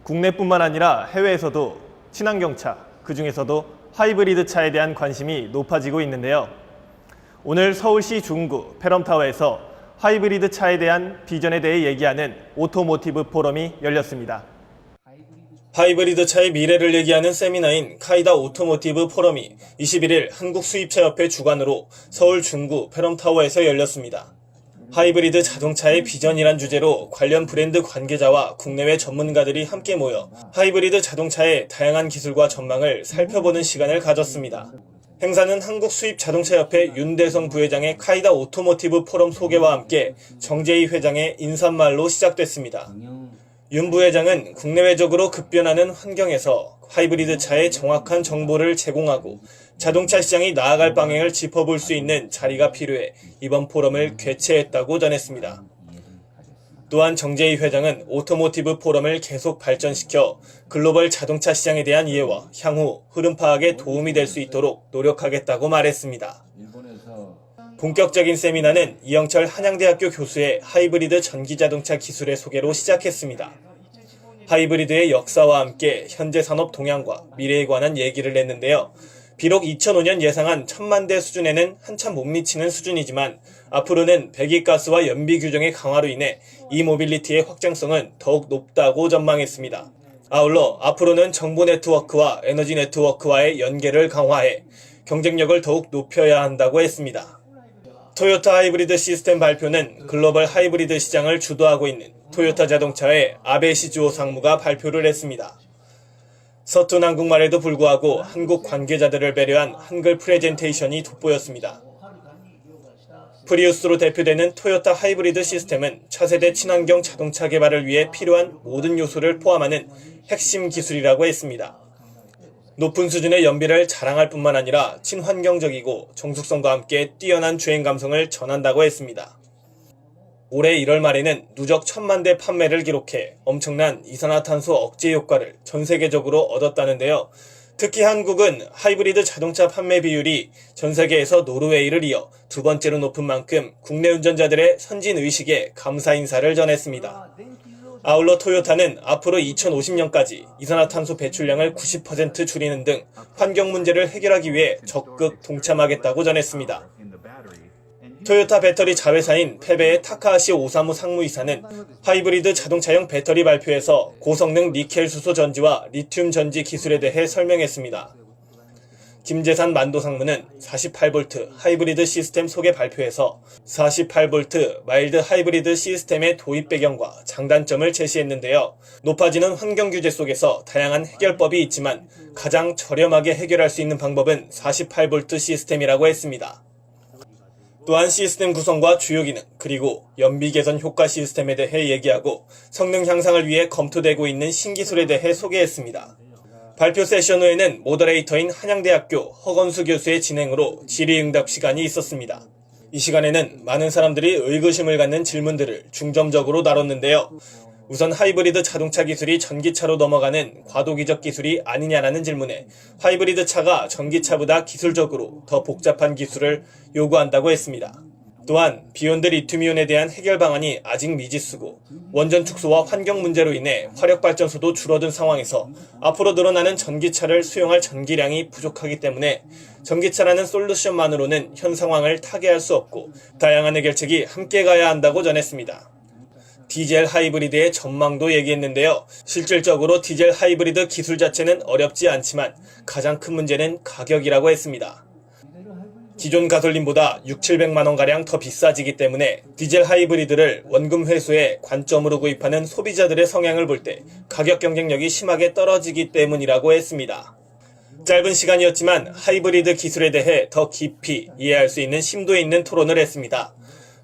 국내뿐만 아니라 해외에서도 친환경차, 그중에서도 하이브리드 차에 대한 관심이 높아지고 있는데요. 오늘 서울시 중구 페럼타워에서 하이브리드 차에 대한 비전에 대해 얘기하는 오토모티브 포럼이 열렸습니다. 하이브리드 차의 미래를 얘기하는 세미나인 카이다 오토모티브 포럼이 21일 한국수입차협회 주관으로 서울 중구 페럼타워에서 열렸습니다. 하이브리드 자동차의 비전이란 주제로 관련 브랜드 관계자와 국내외 전문가들이 함께 모여 하이브리드 자동차의 다양한 기술과 전망을 살펴보는 시간을 가졌습니다. 행사는 한국수입자동차협회 윤대성 부회장의 카이다 오토모티브 포럼 소개와 함께 정재희 회장의 인사말로 시작됐습니다. 윤 부회장은 국내외적으로 급변하는 환경에서 하이브리드 차의 정확한 정보를 제공하고 자동차 시장이 나아갈 방향을 짚어볼 수 있는 자리가 필요해 이번 포럼을 개최했다고 전했습니다. 또한 정재희 회장은 오토모티브 포럼을 계속 발전시켜 글로벌 자동차 시장에 대한 이해와 향후 흐름 파악에 도움이 될 수 있도록 노력하겠다고 말했습니다. 본격적인 세미나는 이영철 한양대학교 교수의 하이브리드 전기자동차 기술의 소개로 시작했습니다. 하이브리드의 역사와 함께 현재 산업 동향과 미래에 관한 얘기를 했는데요. 비록 2005년 예상한 1000만 대 수준에는 한참 못 미치는 수준이지만 앞으로는 배기가스와 연비 규정의 강화로 인해 이모빌리티의 확장성은 더욱 높다고 전망했습니다. 아울러 앞으로는 정보 네트워크와 에너지 네트워크와의 연계를 강화해 경쟁력을 더욱 높여야 한다고 했습니다. 토요타 하이브리드 시스템 발표는 글로벌 하이브리드 시장을 주도하고 있는 토요타 자동차의 아베 시즈오 상무가 발표를 했습니다. 서툰 한국말에도 불구하고 한국 관계자들을 배려한 한글 프레젠테이션이 돋보였습니다. 프리우스로 대표되는 토요타 하이브리드 시스템은 차세대 친환경 자동차 개발을 위해 필요한 모든 요소를 포함하는 핵심 기술이라고 했습니다. 높은 수준의 연비를 자랑할 뿐만 아니라 친환경적이고 정숙성과 함께 뛰어난 주행 감성을 전한다고 했습니다. 올해 1월 말에는 누적 1000만 대 판매를 기록해 엄청난 이산화탄소 억제 효과를 전 세계적으로 얻었다는데요. 특히 한국은 하이브리드 자동차 판매 비율이 전 세계에서 노르웨이를 이어 두 번째로 높은 만큼 국내 운전자들의 선진의식에 감사 인사를 전했습니다. 아울러 토요타는 앞으로 2050년까지 이산화탄소 배출량을 90% 줄이는 등 환경 문제를 해결하기 위해 적극 동참하겠다고 전했습니다. 토요타 배터리 자회사인 페베의 타카하시 오사무 상무이사는 하이브리드 자동차용 배터리 발표에서 고성능 니켈 수소 전지와 리튬 전지 기술에 대해 설명했습니다. 김재산 만도 상무는 48V 하이브리드 시스템 소개 발표에서 48V 마일드 하이브리드 시스템의 도입 배경과 장단점을 제시했는데요. 높아지는 환경 규제 속에서 다양한 해결법이 있지만 가장 저렴하게 해결할 수 있는 방법은 48V 시스템이라고 했습니다. 또한 시스템 구성과 주요 기능, 그리고 연비 개선 효과 시스템에 대해 얘기하고 성능 향상을 위해 검토되고 있는 신기술에 대해 소개했습니다. 발표 세션 후에는 모더레이터인 한양대학교 허건수 교수의 진행으로 질의응답 시간이 있었습니다. 이 시간에는 많은 사람들이 의구심을 갖는 질문들을 중점적으로 다뤘는데요. 우선 하이브리드 자동차 기술이 전기차로 넘어가는 과도기적 기술이 아니냐라는 질문에 하이브리드 차가 전기차보다 기술적으로 더 복잡한 기술을 요구한다고 했습니다. 또한 비욘드 리튬이온에 대한 해결 방안이 아직 미지수고 원전 축소와 환경 문제로 인해 화력발전소도 줄어든 상황에서 앞으로 늘어나는 전기차를 수용할 전기량이 부족하기 때문에 전기차라는 솔루션만으로는 현 상황을 타개할 수 없고 다양한 해결책이 함께 가야 한다고 전했습니다. 디젤 하이브리드의 전망도 얘기했는데요. 실질적으로 디젤 하이브리드 기술 자체는 어렵지 않지만 가장 큰 문제는 가격이라고 했습니다. 기존 가솔린보다 600~700만원가량 더 비싸지기 때문에 디젤 하이브리드를 원금 회수의 관점으로 구입하는 소비자들의 성향을 볼 때 가격 경쟁력이 심하게 떨어지기 때문이라고 했습니다. 짧은 시간이었지만 하이브리드 기술에 대해 더 깊이 이해할 수 있는 심도 있는 토론을 했습니다.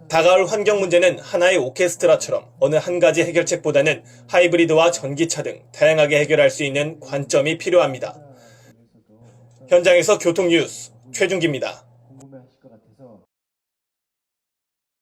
다가올 환경 문제는 하나의 오케스트라처럼 어느 한 가지 해결책보다는 하이브리드와 전기차 등 다양하게 해결할 수 있는 관점이 필요합니다. 현장에서 교통 뉴스 최준기입니다.